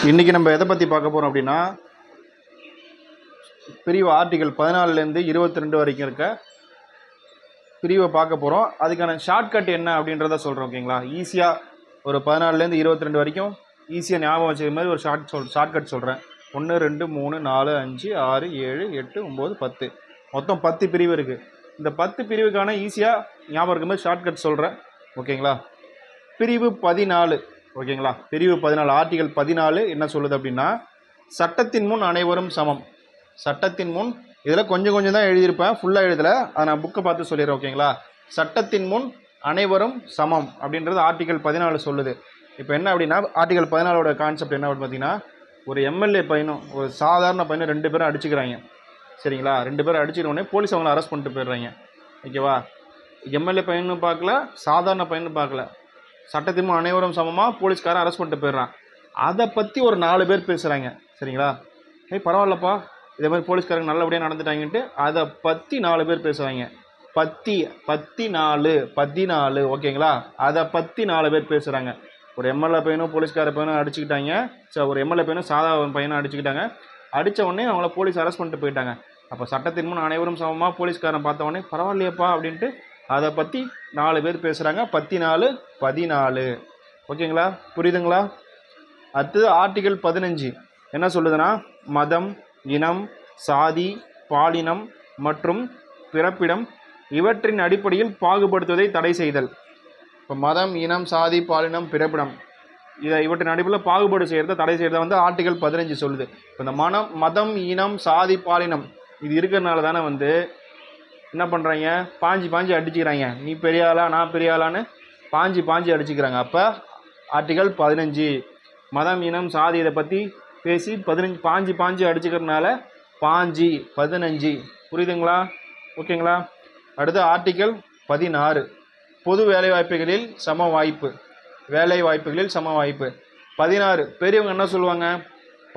இன்றைக்கி நம்ம எதை பற்றி பார்க்க போகிறோம் அப்படின்னா, பிரிவு ஆர்டிகல் 14லேருந்து 22 வரைக்கும் இருக்க பிரிவை பார்க்க போகிறோம். அதுக்கான ஷார்ட்கட் என்ன அப்படின்றத சொல்கிறோம். ஓகேங்களா? ஈஸியாக ஒரு 14லேருந்து 22 வரைக்கும் ஈஸியாக ஞாபகம் வச்சுக்கிற மாதிரி ஒரு ஷார்ட்கட் சொல்கிறேன். 1 2 3 4 5 6 7 8 9 10 மொத்தம் 10 பிரிவு இருக்குது. இந்த 10 பிரிவுக்கான ஈஸியாக ஞாபகம் இருக்கிற மாதிரி ஷார்ட்கட் சொல்கிறேன். ஓகேங்களா? பிரிவு 14. ஓகேங்களா? பிரிவு 14 ஆர்டிகல் 14 என்ன சொல்லுது அப்படின்னா, சட்டத்தின் முன் அனைவரும் சமம். சட்டத்தின் முன் இதில் கொஞ்சம் தான் எழுதியிருப்பேன், ஃபுல்லாக எழுதலை. அதை நான் புக்கை பார்த்து சொல்லிடுறேன். ஓகேங்களா? சட்டத்தின் முன் அனைவரும் சமம் அப்படின்றது ஆர்டிகல் 14 சொல்லுது. இப்போ என்ன அப்படின்னா, ஆர்டிகல் 14ஓட கான்செப்ட் என்ன அப்படின்னு பார்த்தீங்கன்னா, ஒரு எம்எல்ஏ பையனும் ஒரு சாதாரண பையனும் 2 பேரும் அடிச்சுக்கிறாங்க. சரிங்களா? 2 பேரும் அடிச்சுக்கிறோடனே போலீஸ் அவங்கள அரெஸ்ட் பண்ணிட்டு போயிடுறாங்க. ஓகேவா? எம்எல்ஏ பையனும் பார்க்கல, சாதாரண பையனும் பார்க்கல, சட்டத்தின் முன் அனைவரும் சமமாக போலீஸ்காரன் அரெஸ்ட் பண்ணிட்டு போயிடுறான். அதை பற்றி ஒரு 4 பேர் பேசுகிறாங்க. சரிங்களா? பரவாயில்லப்பா, இதே மாதிரி போலீஸ்காரங்க நல்லபடியாக நடந்துட்டாங்கன்ட்டு அதை பற்றி 4 பேர் பேசுகிறாங்க. 14. ஓகேங்களா? அதை பற்றி 4 பேர் பேசுகிறாங்க. ஒரு எம்எல்ஏ பையனும் போலீஸ்கார பையனும் அடிச்சுக்கிட்டாங்க. ஒரு எம்எல்ஏ பையனும் சாதாரண பையனும் அடிச்சுக்கிட்டாங்க. அடித்த உடனே அவங்கள போலீஸ் அரெஸ்ட் பண்ணிட்டு போயிட்டாங்க. அப்போ சட்டத்தின் முன் அனைவரும் சமமாக போலீஸ்காரன் பார்த்த உடனே பரவாயில்லையப்பா அப்படின்ட்டு அதை பற்றி 4 பேர் பேசுகிறாங்க. 14. ஓகேங்களா? புரியுதுங்களா? அடுத்தது ஆர்டிகல் 15 என்ன சொல்லுதுன்னா, மதம், இனம், சாதி, பாலினம் மற்றும் பிறப்பிடம் இவற்றின் அடிப்படையில் பாகுபடுத்துவதை தடை செய்தல். இப்போ மதம், இனம், சாதி, பாலினம், பிறப்பிடம் இவற்றின் அடிப்படையில் பாகுபாடு செய்கிறத தடை செய்கிறத வந்து ஆர்டிகல் 15 சொல்லுது. இப்போ இந்த மதம், இனம், சாதி, பாலினம் இது இருக்கிறதுனால தானே வந்து என்ன பண்ணுறாங்க, பாஞ்சு அடிச்சுக்கிறாங்க. நீ பெரிய ஆளா நான் பெரிய ஆளான்னு பாஞ்சு அடிச்சுக்கிறாங்க. அப்போ ஆர்டிகல் 15 மதம், இனம், சாதி இதை பற்றி பேசி 15 பாஞ்சு அடிச்சுக்கிறதுனால 15. புரியுதுங்களா? ஓகேங்களா? அடுத்து ஆர்டிகல் 16 பொது வேலைவாய்ப்புகளில் சம வாய்ப்பு. 16 பெரியவங்க என்ன சொல்லுவாங்க,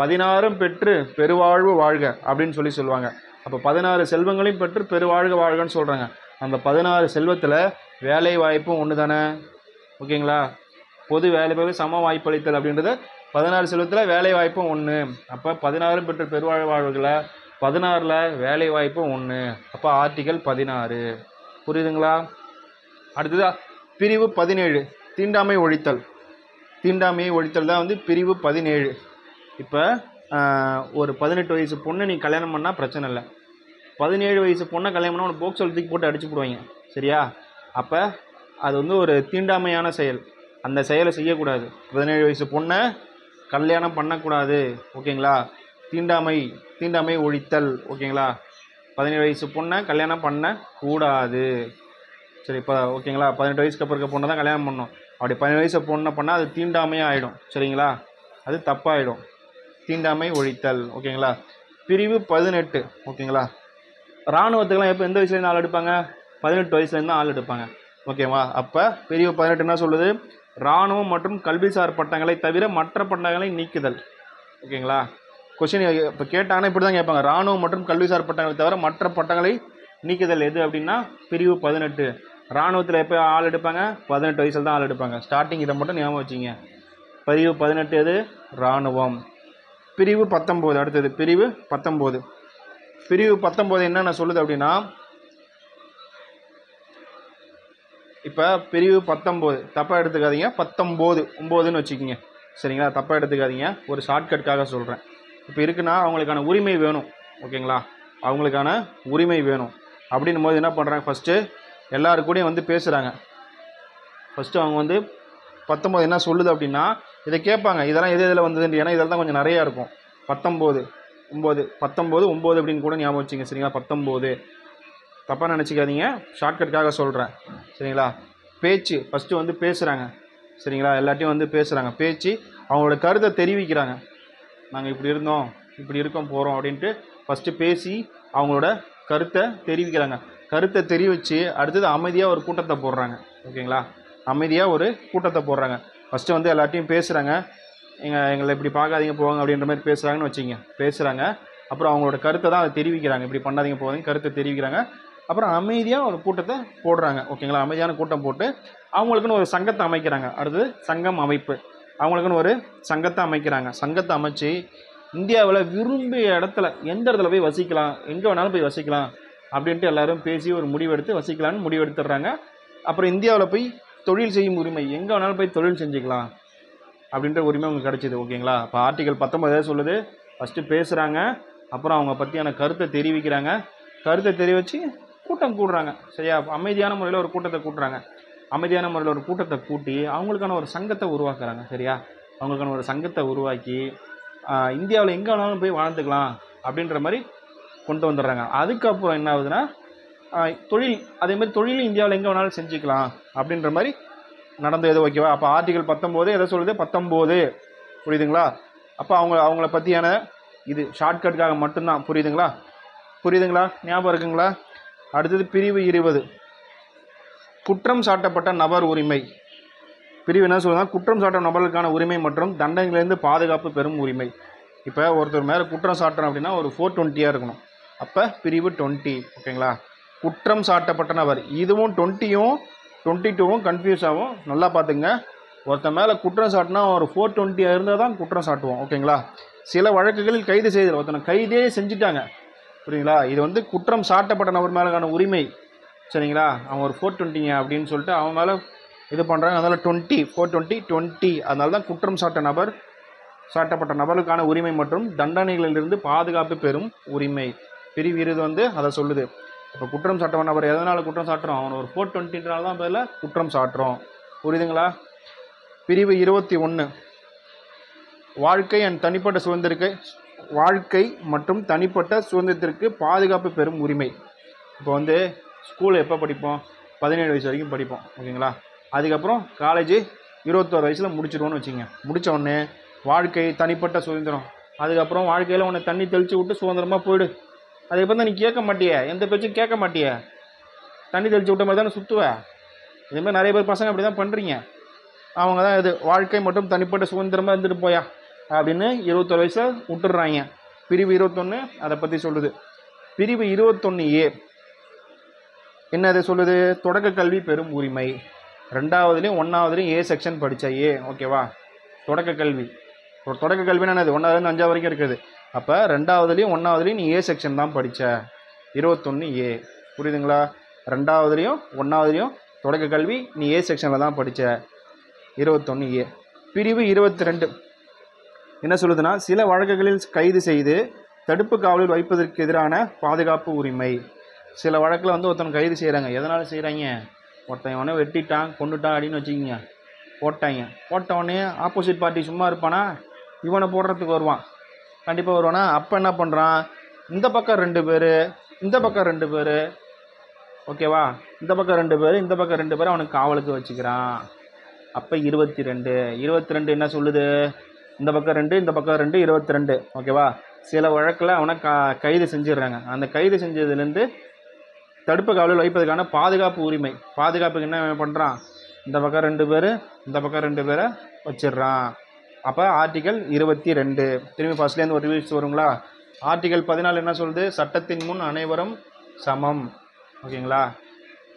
16 பெற்று பெருவாழ்வு வாழ்க அப்படின்னு சொல்லுவாங்க. அப்போ 16 செல்வங்களையும் பெற்று பெருவாழ்க வாழ்கன்னு சொல்கிறாங்க. அந்த 16 செல்வத்தில் வேலை வாய்ப்பும் ஒன்று தானே. ஓகேங்களா? பொது வேலைவாய்ப்பு சம வாய்ப்பளித்தல் அப்படின்றது 16 செல்வத்தில் வேலை வாய்ப்பும் ஒன்று. அப்போ 16 பெற்று பெருவாழ்வு வாழ்வுகளை 16ல் வேலை வாய்ப்பும் ஒன்று. அப்போ ஆர்டிகல் 16. புரியுதுங்களா? அடுத்தது பிரிவு 17 தீண்டாமை ஒழித்தல். தீண்டாமையை ஒழித்தல் தான் வந்து பிரிவு 17. இப்போ ஒரு 18 வயசு பொண்ணு நீ கல்யாணம் பண்ணால் பிரச்சனை இல்லை. 17 வயசு பொண்ணை கல்யாணம் பண்ணால் உனக்கு போக்சோ தூக்கி போட்டு அடிச்சு போடுவாங்க. சரியா? அப்போ அது வந்து ஒரு தீண்டாமையான செயல். அந்த செயலை செய்யக்கூடாது. 17 வயசு பொண்ணை கல்யாணம் பண்ணக்கூடாது. ஓகேங்களா? தீண்டாமை ஒழித்தல். ஓகேங்களா? 17 வயசு பொண்ணை கல்யாணம் பண்ணக்கூடாது. சரி, இப்போ ஓகேங்களா? 18 வயசுக்கு அப்புறம் இருக்க பொண்ணை தான் கல்யாணம் பண்ணணும். அப்படி 17 வயசு பொண்ணை பண்ணால் அது தீண்டாமையாக ஆகிடும். சரிங்களா? அது தப்பாகிடும். தீண்டாமை ஒழித்தல். ஓகேங்களா? பிரிவு 18. ஓகேங்களா? இராணுவத்துக்கெல்லாம் எப்போ எந்த வயசுலேருந்து ஆள் எடுப்பாங்க? 18 வயசுலேருந்து ஆள் எடுப்பாங்க. ஓகேவா? அப்போ பிரிவு 18 என்ன சொல்லுது, இராணுவம் மற்றும் கல்விசார் பட்டங்களை தவிர மற்ற பட்டங்களை நீக்குதல். ஓகேங்களா? கொஸ்டின் இப்போ கேட்டாங்கன்னா இப்படி தான் கேட்பாங்க, இராணுவம் மற்றும் கல்விசார் பட்டங்களை தவிர மற்ற பட்டங்களை நீக்குதல் எது அப்படின்னா பிரிவு 18. இராணுவத்தில் எப்போ ஆள் எடுப்பாங்க? 18 வயசில் தான் ஆள் எடுப்பாங்க. ஸ்டார்டிங் இதை மட்டும் ஞாபகம் வச்சிங்க. பிரிவு 18 எது? இராணுவம். பிரிவு 19. அடுத்தது பிரிவு 19. பிரிவு 19 என்னென்ன சொல்லுது அப்படின்னா, இப்போ பிரிவு 19 தப்பாக எடுத்துக்காதீங்க, 19 வச்சுக்கிங்க. சரிங்களா? தப்பாக எடுத்துக்காதீங்க, ஒரு ஷார்ட்கட்காக சொல்கிறேன். இப்போ இருக்குன்னா அவங்களுக்கான உரிமை வேணும். ஓகேங்களா? அவங்களுக்கான உரிமை வேணும் அப்படின்னும் போது என்ன பண்ணுறாங்க, ஃபஸ்ட்டு எல்லாருக்கூடையும் வந்து பேசுகிறாங்க. ஃபஸ்ட்டு அவங்க வந்து 19 என்ன சொல்லுது அப்படின்னா, இதை கேட்பாங்க, இதெல்லாம் எதில் வந்ததுன்னு. ஏன்னா இதெல்லாம் தான் கொஞ்சம் நிறையா இருக்கும். 19 அப்படின்னு கூட ஞாபகம் வச்சுங்க. சரிங்களா? 19 தப்பாக நினச்சிக்காதீங்க, ஷார்ட்கட்காக சொல்கிறேன். சரிங்களா? பேச்சு ஃபஸ்ட்டு வந்து பேசுகிறாங்க. சரிங்களா? எல்லாத்தையும் வந்து பேசுகிறாங்க. பேச்சு அவங்களோட கருத்தை தெரிவிக்கிறாங்க. நாங்கள் இப்படி இருந்தோம், இப்படி இருக்கோம் போகிறோம் அப்படின்ட்டு ஃபஸ்ட்டு பேசி அவங்களோட கருத்தை தெரிவிக்கிறாங்க. கருத்தை தெரிவித்து அடுத்தது அமைதியாக ஒரு கூட்டத்தை போடுறாங்க. ஓகேங்களா? அமைதியாக ஒரு கூட்டத்தை போடுறாங்க. ஃபஸ்ட்டு வந்து எல்லாத்தையும் பேசுகிறாங்க. எங்களை இப்படி பார்க்காதீங்க போவாங்க அப்படின்ற மாதிரி பேசுகிறாங்கன்னு வச்சுங்க. பேசுகிறாங்க. அப்புறம் அவங்களோட கருத்தை தான் அதை தெரிவிக்கிறாங்க. இப்படி பண்ணாதீங்க போவாதீங்க கருத்தை தெரிவிக்கிறாங்க. அப்புறம் அமைதியாக ஒரு கூட்டத்தை போடுறாங்க. ஓகேங்களா? அமைதியான கூட்டம் போட்டு அவங்களுக்குன்னு ஒரு சங்கத்தை அமைக்கிறாங்க. அடுத்தது சங்கம் அமைப்பு. அவங்களுக்குன்னு ஒரு சங்கத்தை அமைக்கிறாங்க. சங்கத்தை அமைச்சு இந்தியாவில் விரும்பிய இடத்துல எந்த இடத்துல போய் வசிக்கலாம், எங்கே வேணாலும் போய் வசிக்கலாம் அப்படின்ட்டு எல்லாரும் பேசி ஒரு முடிவெடுத்து வசிக்கலான்னு முடிவெடுத்துடுறாங்க. அப்புறம் இந்தியாவில் போய் தொழில் செய்யும் உரிமை, எங்கே வேணாலும் போய் தொழில் செஞ்சுக்கலாம் அப்படின்ற உரிமை அவங்களுக்கு கிடச்சிது. ஓகேங்களா? இப்போ ஆர்டிகல் 19 சொல்லுது, ஃபஸ்ட்டு பேசுகிறாங்க, அப்புறம் அவங்க பற்றியான கருத்தை தெரிவிக்கிறாங்க, கருத்தை தெரிவித்து கூட்டம் கூடுறாங்க. சரியா? அமைதியான முறையில் ஒரு கூட்டத்தை கூட்டுறாங்க. அமைதியான முறையில் ஒரு கூட்டத்தை கூட்டி அவங்களுக்கான ஒரு சங்கத்தை உருவாக்குறாங்க. சரியா? அவங்களுக்கான ஒரு சங்கத்தை உருவாக்கி இந்தியாவில் எங்கே வேணாலும் போய் வாழ்ந்துக்கலாம் அப்படின்ற மாதிரி கொண்டு வந்துடுறாங்க. அதுக்கப்புறம் என்ன ஆகுதுன்னா தொழில், அதேமாதிரி தொழில் இந்தியாவில் எங்கே வேணாலும் செஞ்சுக்கலாம் அப்படின்ற மாதிரி நடந்தது. ஓகேவா? அப்போ ஆர்டிகல் 19 எதை சொல்லுது? 19 புரியுதுங்களா? அப்போ அவங்கள பற்றியான இது ஷார்ட்கட்டுக்காக மட்டும்தான். புரியுதுங்களா? ஞாபகம் இருக்குங்களா? அடுத்தது பிரிவு 20, குற்றம் சாட்டப்பட்ட நபர் உரிமை. பிரிவு என்ன சொல்லுன்னா, குற்றம் சாட்டும் நபர்களுக்கான உரிமை மற்றும் தண்டனையிலிருந்து பாதுகாப்பு பெறும் உரிமை. இப்போ ஒருத்தர் மேலே குற்றம் சாட்டுறோம் அப்படின்னா ஒரு 420 இருக்கணும். அப்போ பிரிவு 20. ஓகேங்களா? குற்றம் சாட்டப்பட்ட நபர். இதுவும் 20யும் 22வும் கன்ஃபியூஸ் ஆகும். நல்லா பார்த்துங்க. ஒருத்தர் மேலே குற்றம் சாட்டினா ஒரு 420 இருந்தால் தான் குற்றம் சாட்டுவோம். ஓகேங்களா? சில வழக்குகளில் கைது செய்தல், ஒருத்தனை கைதே செஞ்சுட்டாங்க. புரியுங்களா? இது வந்து குற்றம் சாட்டப்பட்ட நபர் மேலேக்கான உரிமை. சரிங்களா? அவன் ஒரு 420 அப்படின்னு சொல்லிட்டு அவன் மேலே இது பண்ணுறாங்க. அதனால் 420 அதனால தான் குற்றம் சாட்டப்பட்ட நபருக்கான உரிமை மற்றும் தண்டனைகளிலிருந்து பாதுகாப்பு பெறும் உரிமை. பிரிவு 20 வந்து அதை சொல்லுது. இப்போ குற்றம் சாட்டப்பட்ட நபர் எதனால் குற்றம் சாட்டுறோம்? அவன் ஒரு 420 தான் பேரில் குற்றம் சாட்டுறோம். புரியுதுங்களா? பிரிவு 21, வாழ்க்கை மற்றும் தனிப்பட்ட சுதந்திரத்திற்கு பாதுகாப்பு பெறும் உரிமை. இப்போ வந்து ஸ்கூல் எப்போ படிப்போம்? 17 வயசு வரைக்கும் படிப்போம். ஓகேங்களா? அதுக்கப்புறம் காலேஜ் 21 வயசில் முடிச்சிடுவோன்னு வச்சுங்க. முடித்த உடனே வாழ்க்கை, தனிப்பட்ட சுதந்திரம். அதுக்கப்புறம் வாழ்க்கையில் உன்னை தண்ணி தெளித்து விட்டு சுதந்திரமாக போயிடு. அதுக்கப்புறம் தான் நீ கேட்க மாட்டிய, எந்த பேச்சும் கேட்க மாட்டிய, தண்ணி தெளித்து விட்ட மாதிரி தானே சுற்றுவ. இதுமாதிரி நிறைய பேர் பசங்க அப்படி தான் பண்ணுறீங்க. அவங்க தான் இது வாழ்க்கை மற்றும் தனிப்பட்ட சுதந்திரமாக இருந்துட்டு போயா அப்படின்னு 21 வயசில் விட்டுடுறாங்க. பிரிவு 21 அதை பற்றி சொல்லுது. பிரிவு 21A என்ன அதை சொல்லுது? தொடக்க கல்வி பெறும் உரிமை. 2வதுலேயும் 1வதுலேயும் A செக்ஷன் படித்த A. ஓகேவா? தொடக்க கல்வினா என்னது? 1வதுலேருந்து 5வது வரைக்கும் இருக்குது. அப்போ 2வதுலேயும் 1வதுலேயும் நீ A செக்ஷன் தான் படித்த. 21A. புரியுதுங்களா? 2வதுலேயும் 1வதுலேயும் தொடக்க கல்வி நீ A செக்ஷனில் தான் படித்த. 21A. பிரிவு 22 என்ன சொல்லுதுன்னா, சில வழக்குகளில் கைது செய்து தடுப்பு காவலில் வைப்பதற்கு எதிரான பாதுகாப்பு உரிமை. சில வழக்கில் வந்து ஒருத்தன் கைது செய்கிறாங்க. எதனால் செய்கிறாங்க? ஒருத்தன் இவனை வெட்டிட்டான், கொண்டுட்டான் அப்படின்னு வச்சுக்கிங்க, போட்ட உடனே ஆப்போசிட் பார்ட்டி சும்மா இருப்பானா? இவனை போடுறதுக்கு வருவான். கண்டிப்பாக வருவானா? அப்போ என்ன பண்ணுறான்? இந்த பக்கம் 2 பேர், இந்த பக்கம் 2 பேர். ஓகேவா? இந்த பக்கம் 2 பேர், இந்த பக்கம் 2 பேர் அவனுக்கு காவலுக்கு வச்சுக்கிறான். அப்போ 22 என்ன சொல்லுது? இந்த பக்கம் 2, இந்த பக்கம் 2, 22. ஓகேவா? சில வழக்கில் அவனை கைது செஞ்சிடுறாங்க. அந்த கைது செஞ்சதுலேருந்து தடுப்பு காவலில் வைப்பதற்கான பாதுகாப்பு உரிமை. பாதுகாப்புக்கு என்ன பண்ணுறான்? இந்த பக்கம் 2 பேர், இந்த பக்கம் 2 பேரை வச்சிடுறான். அப்போ ஆர்டிகல் 22. திரும்பி ஃபர்ஸ்ட்லேருந்து ஒரு ரிவ்யூஸ் வருங்களா? ஆர்டிகல் 14 என்ன சொல்லுது? சட்டத்தின் முன் அனைவரும் சமம். ஓகேங்களா?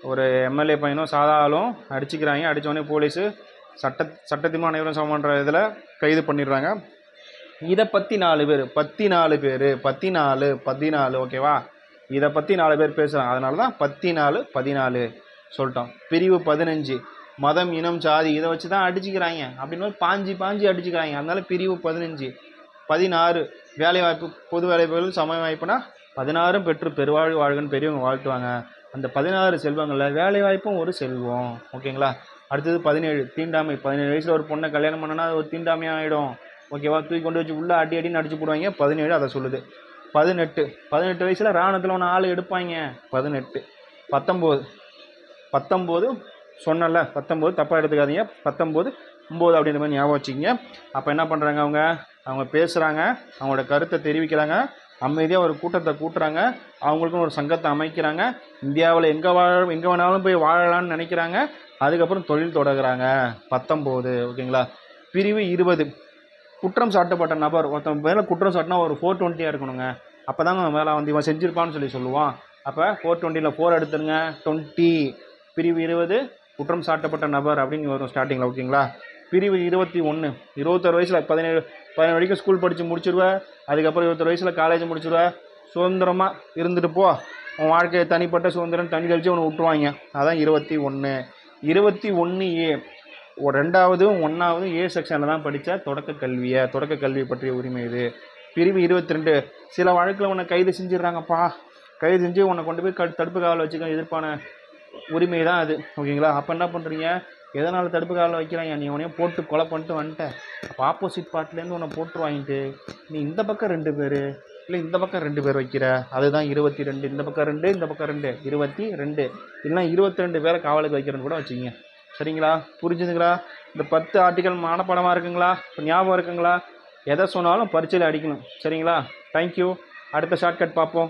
ஒரு எம்எல்ஏ பையனும் சாதாலும் அடிச்சுக்கிறாங்க. அடித்தவொடனே போலீஸு சட்டத்தின் முன் அனைவரும் சமன்ற இதில் கைது பண்ணிடுறாங்க. இதை பற்றி 4 பேர் 14. ஓகேவா? இதை பற்றி 4 பேர் பேசுகிறாங்க. அதனால தான் 14 சொல்லிட்டோம். பிரிவு 15, மதம், இனம், சாதி இதை வச்சு தான் அடிச்சுக்கிறாங்க அப்படின்னு பாஞ்சி அடிச்சுக்கிறாங்க. அதனால பிரிவு 15. 16, வேலைவாய்ப்பு, பொது வேலைவாய்ப்புகள் சம வாய்ப்புனா 16 பெற்று பெருவாழ்வு வாழ்கன்னு பெரியவங்க வாழ்த்துவாங்க. அந்த 16 செல்வங்களில் வேலைவாய்ப்பும் ஒரு செல்வம். ஓகேங்களா? அடுத்தது 17, தீண்டாமை. 17 வயசில் ஒரு பொண்ணை கல்யாணம் பண்ணனா அது ஒரு தீண்டாமையாக ஆகிடும். ஓகேவா? தூக்கி கொண்டு வச்சு உள்ளே அடின்னு அடிச்சு போடுவாங்க. 17 அதை சொல்லுது. 18 வயசில் ராணுவத்தில் ஒன்று ஆள் எடுப்பாங்க. 18. 19 சொன்னல, 19 தப்பாக எடுத்துக்காதீங்க. 19 அப்படின்ற மாதிரி ஞாபகம் வச்சுக்கிங்க. அப்போ என்ன பண்ணுறாங்க? அவங்க பேசுகிறாங்க, அவங்களோட கருத்தை தெரிவிக்கிறாங்க, அமைதியாக ஒரு கூட்டத்தை கூட்டுறாங்க, அவங்களுக்குன்னு ஒரு சங்கத்தை அமைக்கிறாங்க, இந்தியாவில் எங்கே வேணாலும் போய் வாழலான்னு நினைக்கிறாங்க, அதுக்கப்புறம் தொழில் தொடங்குறாங்க. 19. ஓகேங்களா? பிரிவு 20, குற்றம் சாட்டப்பட்ட நபர். ஒருத்தன் மேலே குற்றம் சாட்டினா ஒரு 420 இருக்கணுங்க. அப்போ தாங்க மேலே வந்து இவன் செஞ்சிருப்பான்னு சொல்லுவான். அப்போ 420ல் 4 எடுத்துருங்க, 20. பிரிவு 20, குற்றம் சாட்டப்பட்ட நபர் அப்படின்னு வரும் ஸ்டார்டிங்கில். ஓகேங்களா? பிரிவு 21 21 வயசில் 17 வரைக்கும் ஸ்கூல் படித்து முடிச்சிடுவ. அதுக்கப்புறம் 21 வயசில் காலேஜ் முடிச்சிடுவ. சுதந்திரமாக இருந்துட்டு போ, உன் வாழ்க்கையை தனிப்பட்ட சுதந்திரம் தனி கழிச்சு உன்னை விட்டுருவாங்க. அதான் 21. 21A ரெண்டாவதும் ஒன்றாவதும் ஏ செக்ஷனில் தான் படித்த தொடக்க கல்வியை பற்றிய உரிமை இது. பிரிவு 22 சில வழக்கில் உன்னை கைது செஞ்சிடறாங்கப்பா, கைது செஞ்சு உன்னை கொண்டு போய் தடுப்பு காவலில் வச்சுக்க எதிர்ப்பான உரிமை தான் அது. ஓகேங்களா? அப்போ என்ன பண்ணுறீங்க, எதனால் தடுப்பு காவலில் வைக்கிறாங்க, நீ உனையும் போட்டு கொலை பண்ணிட்டு வந்துட்ட. அப்போ ஆப்போசிட் பார்ட்லேருந்து உன்னை போட்டு வாங்கிட்டு நீ இந்த பக்கம் 2 பேர் இல்லை இந்த பக்கம் 2 பேர் வைக்கிற, அதுதான் 22. இந்த பக்கம் 2 இந்த பக்கம் 2 22, இல்லைனா 22 பேரை காவலுக்கு வைக்கிறேன்னு கூட வச்சுக்கிங்க. சரிங்களா? புரிஞ்சுதுங்களா? இந்த 10 ஆர்டிக்கல் மனப்பாடமாக இருக்குங்களா? இப்போ ஞாபகம் இருக்குங்களா? எதை சொன்னாலும் பரீட்சையில் அடிக்கணும். சரிங்களா? தேங்க்யூ. அடுத்த ஷார்ட்கட் பார்ப்போம்.